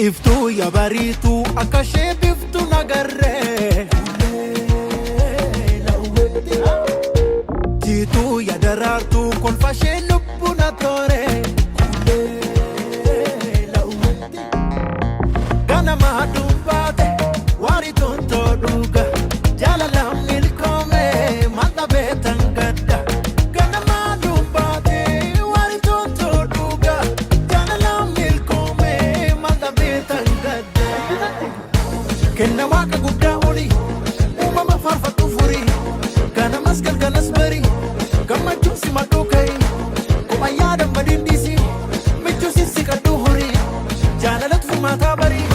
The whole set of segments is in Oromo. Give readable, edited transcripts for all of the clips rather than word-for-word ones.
Iftuu yaa bariituu akka ishee biftu nagarree jiituu yaa daraartuu kolfa ishee lubbu na tooree ganamaa duubaate waarii tontoo dhuga jaalalaan milkoomee mata beetan gadda ganamaa duubaate waarii tontoo dhuga jaalalaan milkoomee mata beetan gadda kenna waaqa guddaa olii uumama faarfatu furii ganamas galgalas barii gammachuun si maduu ka'ii kopha yaadan badindisi michuu si siqadhuu horii jaalalatu furmaataa barii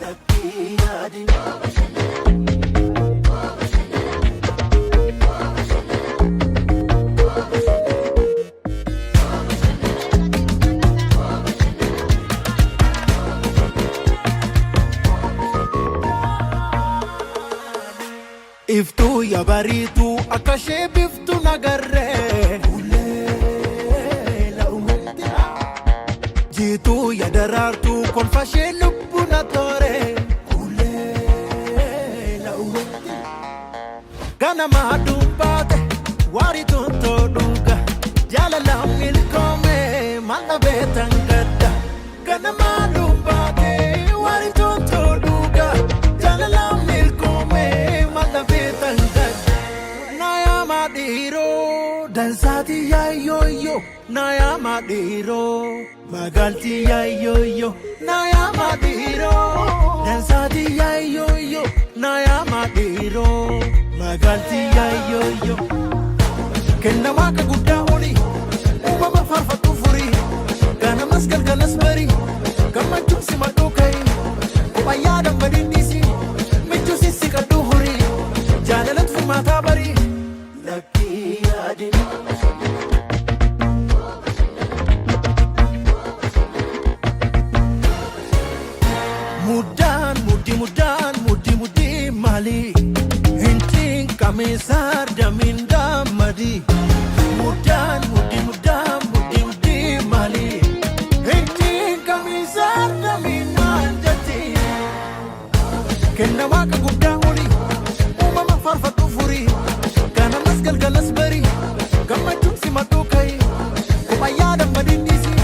lakkii yaadi. Iftuu yaa bariituu akka ishee biftu nagarree jiituu yaa daraartuu kolfa ishee lubbu na tooree ganamaa duubaate waarii tontoo dhuga jaalalaan milkoomee mata beetan gadda ganamaa duubaate waarii tontoo dhuga jaalalaan milkoomee mata beetan gadda naayaa maadhiiroo dansaati yaayyooyyoo naayaa maadhiiroo magaalti yaayyooyyoo naayaa maadhiiroo dansaati yaayyooyyoo naayaa maadhiiroo magaalti yaayyooyyoo kenna waaqa guddaa olii uumama faarfatu furii ganamas galgalas barii gammachuun si maduu ka'ii kopha yaadan badindisi michuu si siqadhuu horii jaalalatu furmaataa barii lakkii yaadin. Muddi mali hintiin kamisaar damin damadi muddi mali hintiin kamisaar damin anjati kenna waaqa guddaa olii uumama faarfatu furii ganamas galgalas barii gammachuun si maduu ka'ii kopha yaadan badindisi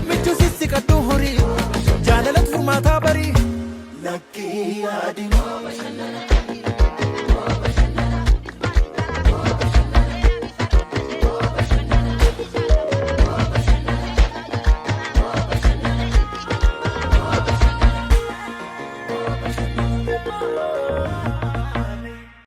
michuu si siqadhuu horii jaalalatu furmaataa barii lakkii yaadin.